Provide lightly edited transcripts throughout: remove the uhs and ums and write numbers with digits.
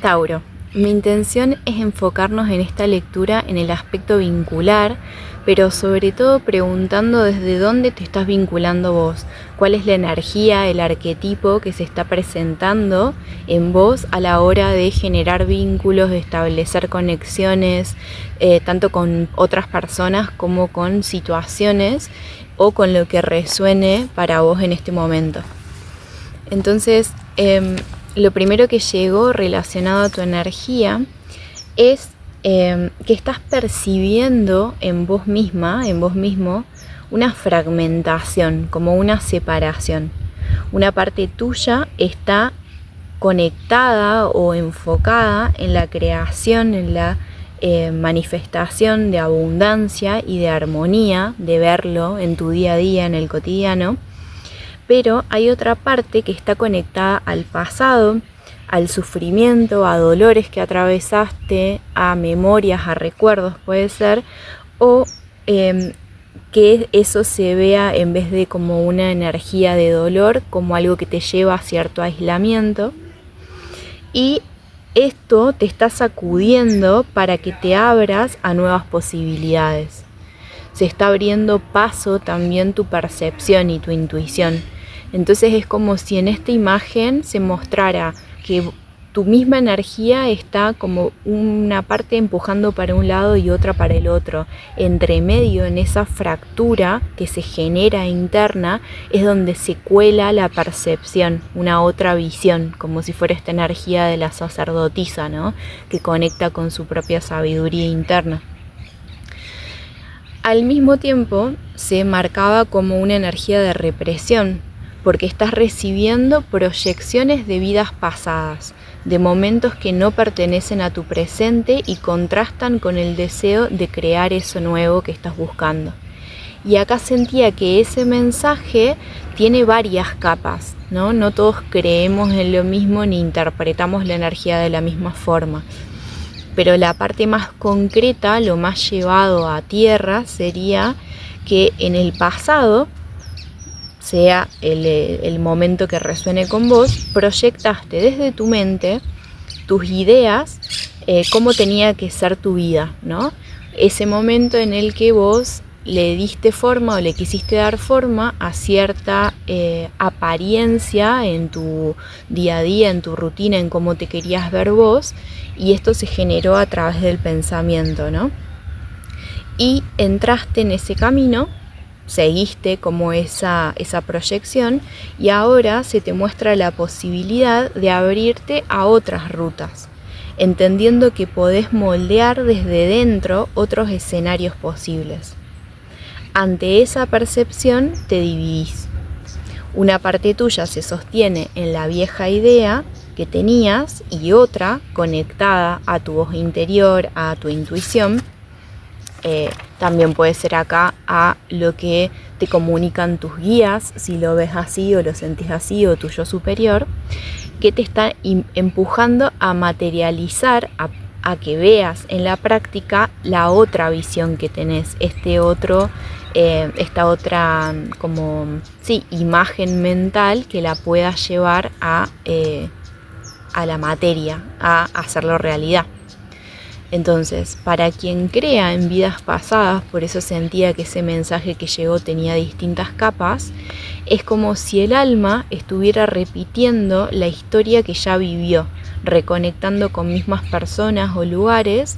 Tauro, mi intención es enfocarnos en esta lectura en el aspecto vincular, pero sobre todo preguntando desde dónde te estás vinculando vos, cuál es la energía, el arquetipo que se está presentando en vos a la hora de generar vínculos, de establecer conexiones, tanto con otras personas como con situaciones o con lo que resuene para vos en este momento. Entonces, lo primero que llegó relacionado a tu energía es que estás percibiendo en vos misma, en vos mismo, una fragmentación, como una separación. Una parte tuya está conectada o enfocada en la creación, en la manifestación de abundancia y de armonía, de verlo en tu día a día, en el cotidiano. Pero hay otra parte que está conectada al pasado, al sufrimiento, a dolores que atravesaste, a memorias, a recuerdos puede ser, o que eso se vea en vez de como una energía de dolor, como algo que te lleva a cierto aislamiento. Y esto te está sacudiendo para que te abras a nuevas posibilidades. Se está abriendo paso también tu percepción y tu intuición. Entonces es como si en esta imagen se mostrara que tu misma energía está como una parte empujando para un lado y otra para el otro. Entre medio, en esa fractura que se genera interna, es donde se cuela la percepción, una otra visión, como si fuera esta energía de la sacerdotisa, ¿no? Que conecta con su propia sabiduría interna. Al mismo tiempo, se marcaba como una energía de represión, porque estás recibiendo proyecciones de vidas pasadas, de momentos que no pertenecen a tu presente y contrastan con el deseo de crear eso nuevo que estás buscando. Y acá sentía que ese mensaje tiene varias capas, ¿no? No todos creemos en lo mismo ni interpretamos la energía de la misma forma. Pero la parte más concreta, lo más llevado a tierra, sería que en el pasado, sea el momento que resuene con vos, proyectaste desde tu mente tus ideas, cómo tenía que ser tu vida, ¿no? Ese momento en el que vos le diste forma o le quisiste dar forma a cierta apariencia en tu día a día, en tu rutina, en cómo te querías ver vos, y esto se generó a través del pensamiento, ¿no? Y entraste en ese camino, seguiste como esa proyección y ahora se te muestra la posibilidad de abrirte a otras rutas, entendiendo que podés moldear desde dentro otros escenarios posibles. Ante esa percepción te dividís. Una parte tuya se sostiene en la vieja idea que tenías y otra conectada a tu voz interior, a tu intuición. También puede ser acá a lo que te comunican tus guías, si lo ves así o lo sentís así, o tu yo superior, que te está empujando a materializar, a que veas en la práctica la otra visión que tenés, esta otra como imagen mental que la puedas llevar a la materia, a hacerlo realidad. Entonces, para quien crea en vidas pasadas, por eso sentía que ese mensaje que llegó tenía distintas capas, es como si el alma estuviera repitiendo la historia que ya vivió, reconectando con mismas personas o lugares,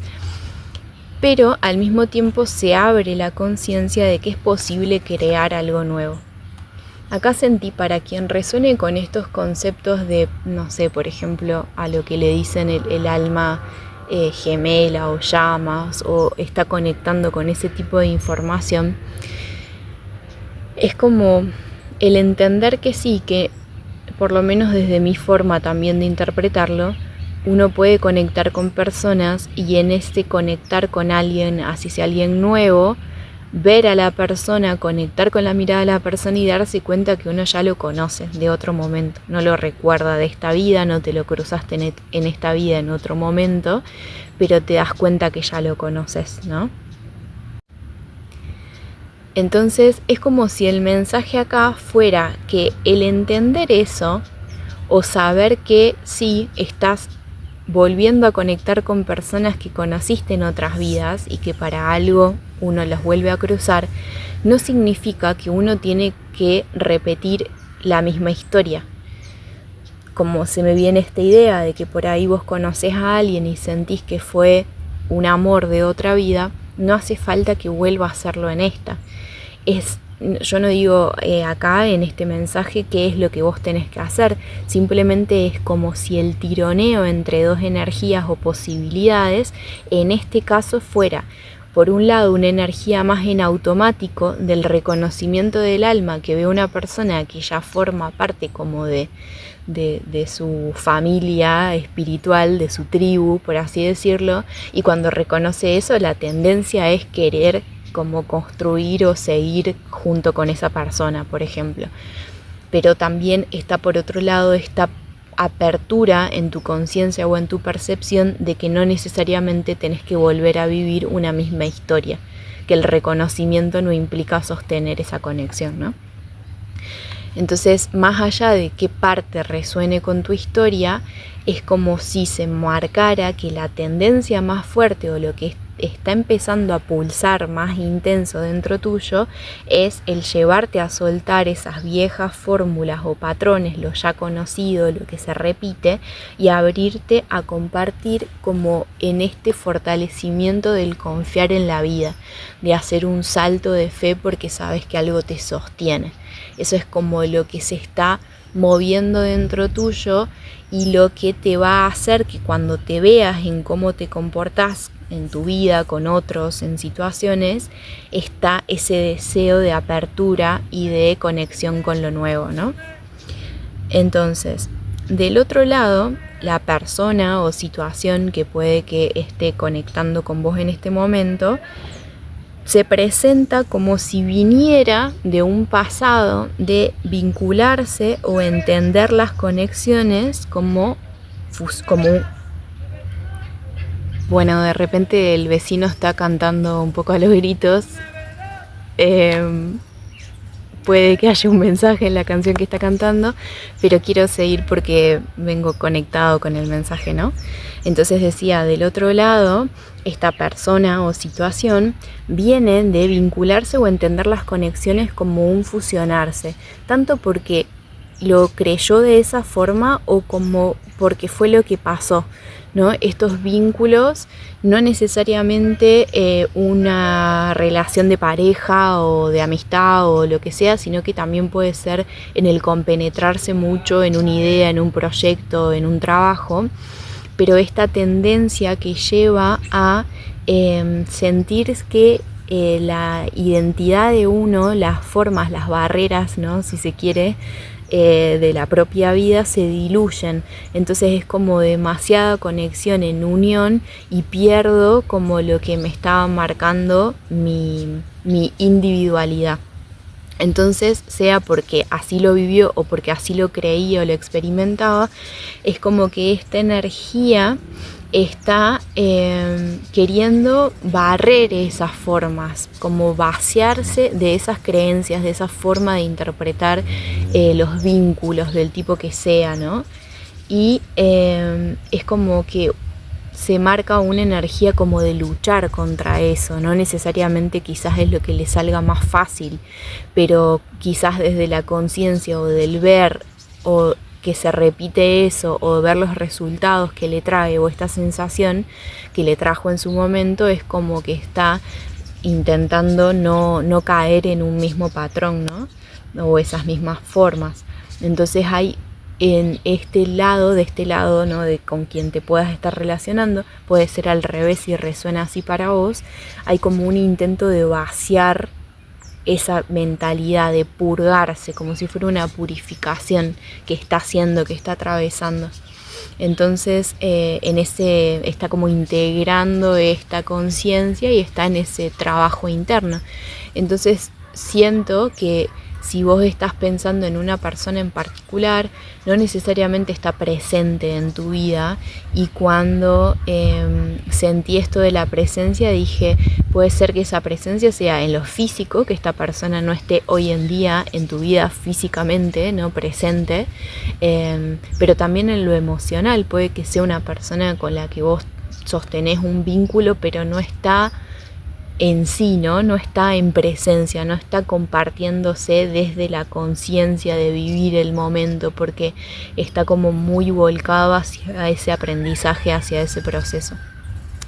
pero al mismo tiempo se abre la conciencia de que es posible crear algo nuevo. Acá sentí, para quien resuene con estos conceptos de, no sé, por ejemplo, a lo que le dicen el alma gemela o llamas, o está conectando con ese tipo de información, es como el entender que sí, que por lo menos desde mi forma también de interpretarlo, uno puede conectar con personas y en este conectar con alguien, así sea alguien nuevo, ver a la persona, conectar con la mirada de la persona y darse cuenta que uno ya lo conoce de otro momento, no lo recuerda de esta vida, no te lo cruzaste en esta vida en otro momento, pero te das cuenta que ya lo conoces, ¿no? Entonces es como si el mensaje acá fuera que el entender eso o saber que sí estás volviendo a conectar con personas que conociste en otras vidas y que para algo uno las vuelve a cruzar, no significa que uno tiene que repetir la misma historia. Como se me viene esta idea de que por ahí vos conocés a alguien y sentís que fue un amor de otra vida, no hace falta que vuelva a hacerlo en esta. Yo no digo acá en este mensaje qué es lo que vos tenés que hacer, simplemente es como si el tironeo entre dos energías o posibilidades en este caso fuera, por un lado, una energía más en automático del reconocimiento del alma que ve una persona que ya forma parte como de su familia espiritual, de su tribu, por así decirlo, y cuando reconoce eso, la tendencia es querer como construir o seguir junto con esa persona, por ejemplo. Pero también está por otro lado esta apertura en tu conciencia o en tu percepción de que no necesariamente tenés que volver a vivir una misma historia, que el reconocimiento no implica sostener esa conexión, ¿no? Entonces, más allá de qué parte resuene con tu historia, es como si se marcara que la tendencia más fuerte o lo que está empezando a pulsar más intenso dentro tuyo es el llevarte a soltar esas viejas fórmulas o patrones, lo ya conocido, lo que se repite, y abrirte a compartir como en este fortalecimiento del confiar en la vida, de hacer un salto de fe porque sabes que algo te sostiene. Eso es como lo que se está moviendo dentro tuyo y lo que te va a hacer que cuando te veas en cómo te comportás en tu vida, con otros, en situaciones, está ese deseo de apertura y de conexión con lo nuevo, ¿no? Entonces, del otro lado, la persona o situación que puede que esté conectando con vos en este momento se presenta como si viniera de un pasado de vincularse o entender las conexiones como bueno, de repente el vecino está cantando un poco a los gritos. Puede que haya un mensaje en la canción que está cantando, pero quiero seguir porque vengo conectado con el mensaje, ¿no? Entonces decía, del otro lado, esta persona o situación viene de vincularse o entender las conexiones como un fusionarse, tanto porque lo creyó de esa forma o como porque fue lo que pasó, ¿no? Estos vínculos, no necesariamente una relación de pareja o de amistad o lo que sea, sino que también puede ser en el compenetrarse mucho en una idea, en un proyecto, en un trabajo, pero esta tendencia que lleva a sentir que la identidad de uno, las formas, las barreras, ¿no? Si se quiere, de la propia vida se diluyen, entonces es como demasiada conexión en unión y pierdo como lo que me estaba marcando mi individualidad. Entonces, sea porque así lo vivió o porque así lo creía o lo experimentaba, es como que esta energía está queriendo barrer esas formas, como vaciarse de esas creencias, de esa forma de interpretar los vínculos del tipo que sea, ¿no? Y es como que se marca una energía como de luchar contra eso, no necesariamente quizás es lo que le salga más fácil, pero quizás desde la conciencia o del ver o que se repite eso o ver los resultados que le trae o esta sensación que le trajo en su momento, es como que está intentando no caer en un mismo patrón, ¿no? O esas mismas formas. Entonces hay en de este lado, ¿no? De con quien te puedas estar relacionando, puede ser al revés si resuena así para vos, hay como un intento de vaciar esa mentalidad, de purgarse, como si fuera una purificación que está haciendo, que está atravesando. Entonces está como integrando esta conciencia y está en ese trabajo interno. Entonces siento que si vos estás pensando en una persona en particular, no necesariamente está presente en tu vida. Y cuando sentí esto de la presencia, dije, puede ser que esa presencia sea en lo físico, que esta persona no esté hoy en día en tu vida físicamente, no presente, pero también en lo emocional. Puede que sea una persona con la que vos sostenés un vínculo, pero no está en sí, no está en presencia, no está compartiéndose desde la conciencia de vivir el momento, porque está como muy volcado hacia ese aprendizaje, hacia ese proceso.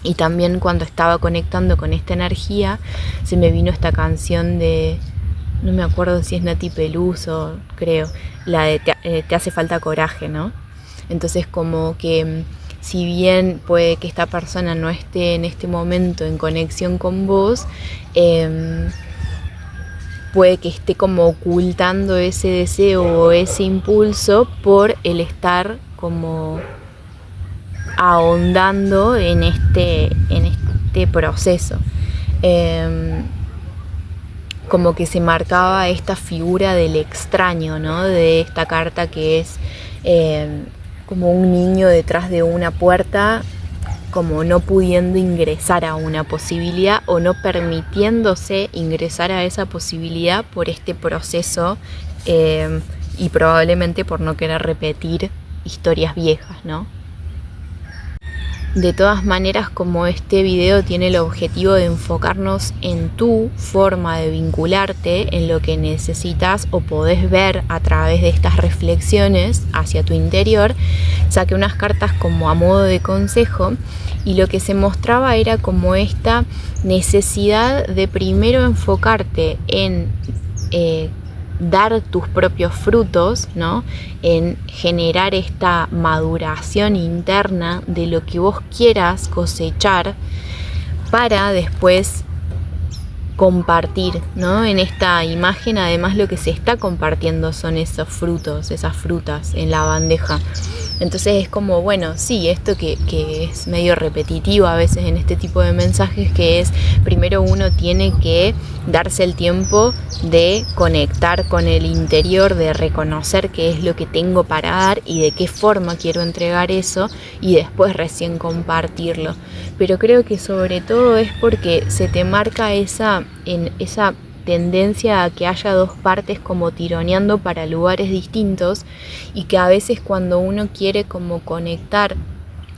Y también cuando estaba conectando con esta energía, se me vino esta canción de, no me acuerdo si es Nati Peluso, creo, la de Te hace falta coraje, ¿no? Entonces como que si bien puede que esta persona no esté en este momento en conexión con vos, puede que esté como ocultando ese deseo o ese impulso por el estar como ahondando en este proceso. Como que se marcaba esta figura del extraño, ¿no? De esta carta que es como un niño detrás de una puerta, como no pudiendo ingresar a una posibilidad o no permitiéndose ingresar a esa posibilidad por este proceso y probablemente por no querer repetir historias viejas, ¿no? De todas maneras, como este video tiene el objetivo de enfocarnos en tu forma de vincularte, en lo que necesitas o podés ver a través de estas reflexiones hacia tu interior, saqué unas cartas como a modo de consejo y lo que se mostraba era como esta necesidad de primero enfocarte en dar tus propios frutos, ¿no? En generar esta maduración interna de lo que vos quieras cosechar para después compartir, ¿no? En esta imagen además lo que se está compartiendo son esos frutos, esas frutas en la bandeja. Entonces es como, bueno, sí, esto que es medio repetitivo a veces en este tipo de mensajes, que es primero uno tiene que darse el tiempo de conectar con el interior, de reconocer qué es lo que tengo para dar y de qué forma quiero entregar eso y después recién compartirlo. Pero creo que sobre todo es porque se te marca esa tendencia a que haya dos partes como tironeando para lugares distintos y que a veces cuando uno quiere como conectar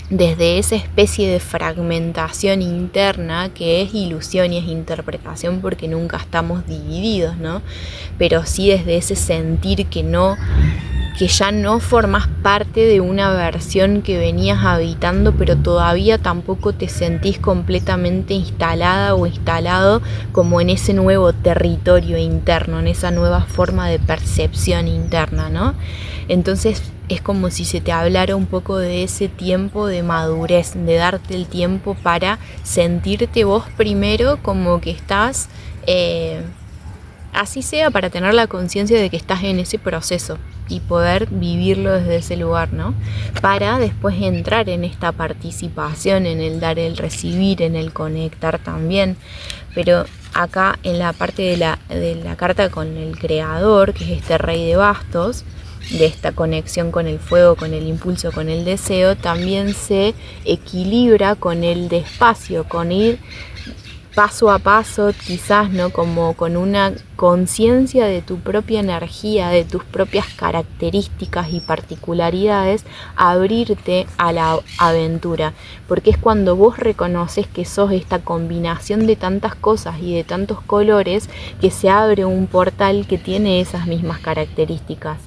desde esa especie de fragmentación interna que es ilusión y es interpretación porque nunca estamos divididos, ¿no? Pero sí desde ese sentir que ya no formas parte de una versión que venías habitando, pero todavía tampoco te sentís completamente instalada o instalado como en ese nuevo territorio interno, en esa nueva forma de percepción interna, ¿no? Entonces es como si se te hablara un poco de ese tiempo de madurez, de darte el tiempo para sentirte vos primero como que estás, así sea, para tener la conciencia de que estás en ese proceso y poder vivirlo desde ese lugar, ¿no? Para después entrar en esta participación, en el dar, el recibir, en el conectar también. Pero acá en la parte de la carta con el creador, que es este rey de bastos, de esta conexión con el fuego, con el impulso, con el deseo, también se equilibra con el despacio, con ir paso a paso, quizás, ¿no? Como con una conciencia de tu propia energía, de tus propias características y particularidades, abrirte a la aventura, porque es cuando vos reconoces que sos esta combinación de tantas cosas y de tantos colores que se abre un portal que tiene esas mismas características,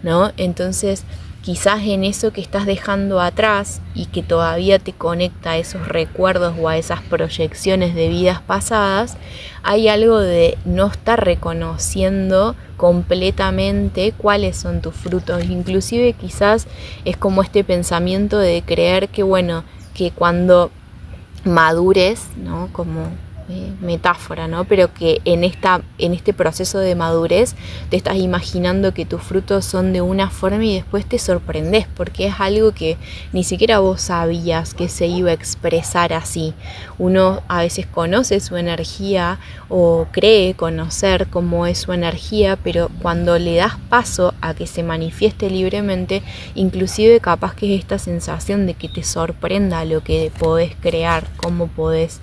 ¿no? Entonces quizás en eso que estás dejando atrás y que todavía te conecta a esos recuerdos o a esas proyecciones de vidas pasadas, hay algo de no estar reconociendo completamente cuáles son tus frutos. Inclusive quizás es como este pensamiento de creer que, bueno, que cuando madures, ¿no? Como metáfora, ¿no? Pero que en este proceso de madurez te estás imaginando que tus frutos son de una forma y después te sorprendes porque es algo que ni siquiera vos sabías que se iba a expresar así. Uno a veces conoce su energía o cree conocer cómo es su energía, pero cuando le das paso a que se manifieste libremente, inclusive capaz que es esta sensación de que te sorprenda lo que podés crear, cómo podés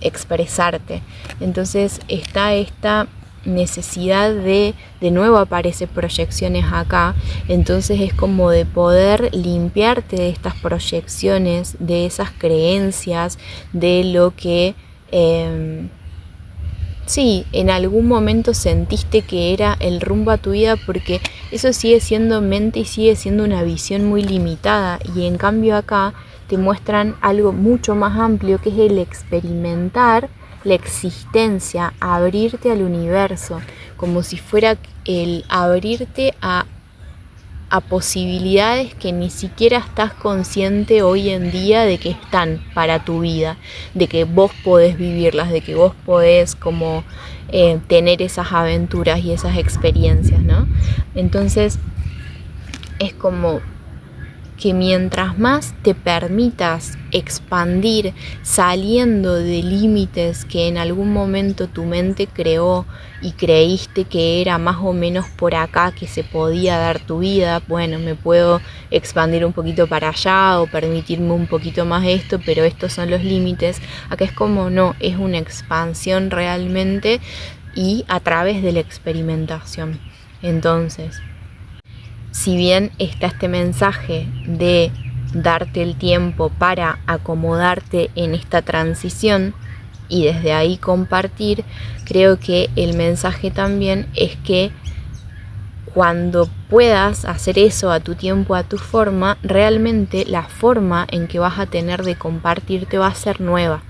expresarte. Entonces está esta necesidad de nuevo aparece proyecciones acá, entonces es como de poder limpiarte de estas proyecciones, de esas creencias, de lo que sí, en algún momento sentiste que era el rumbo a tu vida, porque eso sigue siendo mente y sigue siendo una visión muy limitada, y en cambio acá te muestran algo mucho más amplio, que es el experimentar la existencia, abrirte al universo, como si fuera el abrirte a posibilidades que ni siquiera estás consciente hoy en día de que están para tu vida, de que vos podés vivirlas, de que vos podés como tener esas aventuras y esas experiencias, ¿no? Entonces es como que mientras más te permitas expandir saliendo de límites que en algún momento tu mente creó y creíste que era más o menos por acá que se podía dar tu vida, bueno, me puedo expandir un poquito para allá o permitirme un poquito más esto, pero estos son los límites. Acá es como no, es una expansión realmente y a través de la experimentación. Entonces, si bien está este mensaje de darte el tiempo para acomodarte en esta transición y desde ahí compartir, creo que el mensaje también es que cuando puedas hacer eso a tu tiempo, a tu forma, realmente la forma en que vas a tener de compartirte va a ser nueva.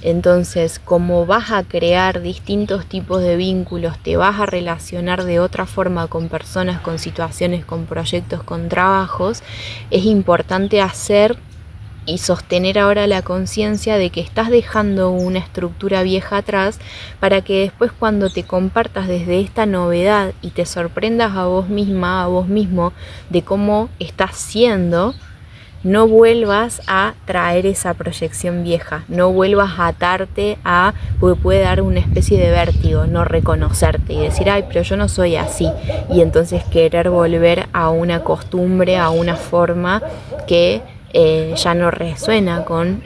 Entonces, como vas a crear distintos tipos de vínculos, te vas a relacionar de otra forma con personas, con situaciones, con proyectos, con trabajos, es importante hacer y sostener ahora la conciencia de que estás dejando una estructura vieja atrás para que después cuando te compartas desde esta novedad y te sorprendas a vos misma, a vos mismo de cómo estás siendo, no vuelvas a traer esa proyección vieja, no vuelvas a atarte a, porque puede dar una especie de vértigo, no reconocerte y decir, ay, pero yo no soy así, y entonces querer volver a una costumbre, a una forma que ya no resuena con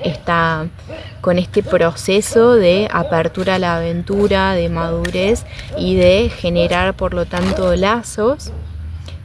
este proceso de apertura a la aventura, de madurez y de generar por lo tanto lazos.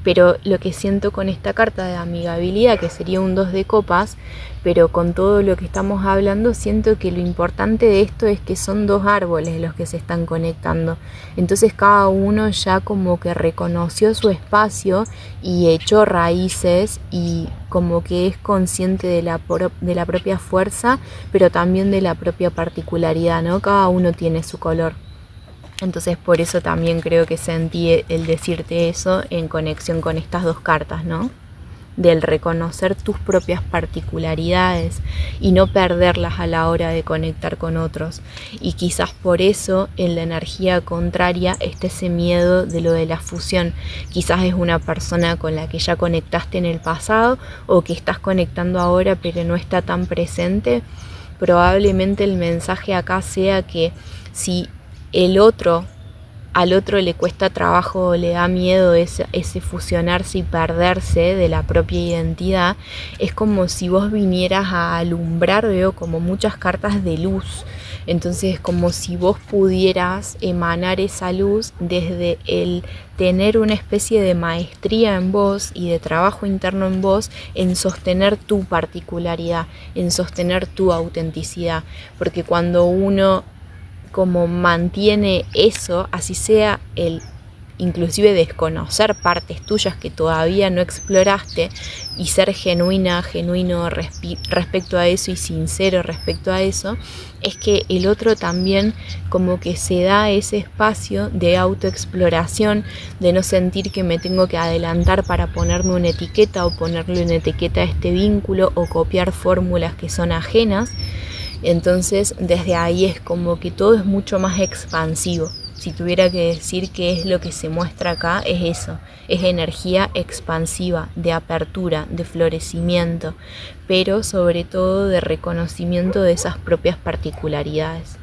Pero lo que siento con esta carta de amigabilidad, que sería un 2 de copas, pero con todo lo que estamos hablando, siento que lo importante de esto es que son dos árboles los que se están conectando. Entonces cada uno ya como que reconoció su espacio y echó raíces y como que es consciente de la propia fuerza, pero también de la propia particularidad, ¿no? Cada uno tiene su color. Entonces por eso también creo que sentí el decirte eso en conexión con estas dos cartas, ¿no? Del reconocer tus propias particularidades y no perderlas a la hora de conectar con otros. Y quizás por eso en la energía contraria está ese miedo de lo de la fusión. Quizás es una persona con la que ya conectaste en el pasado o que estás conectando ahora pero no está tan presente. Probablemente el mensaje acá sea que si al otro le cuesta trabajo o le da miedo ese fusionarse y perderse de la propia identidad, es como si vos vinieras a alumbrar, veo como muchas cartas de luz, entonces es como si vos pudieras emanar esa luz desde el tener una especie de maestría en vos y de trabajo interno en vos en sostener tu particularidad, en sostener tu autenticidad, porque cuando uno como mantiene eso, así sea el inclusive desconocer partes tuyas que todavía no exploraste y ser genuino respecto a eso y sincero respecto a eso, es que el otro también como que se da ese espacio de autoexploración, de no sentir que me tengo que adelantar para ponerme una etiqueta o ponerle una etiqueta a este vínculo o copiar fórmulas que son ajenas. Entonces desde ahí es como que todo es mucho más expansivo. Si tuviera que decir qué es lo que se muestra acá, es eso, es energía expansiva, de apertura, de florecimiento, pero sobre todo de reconocimiento de esas propias particularidades.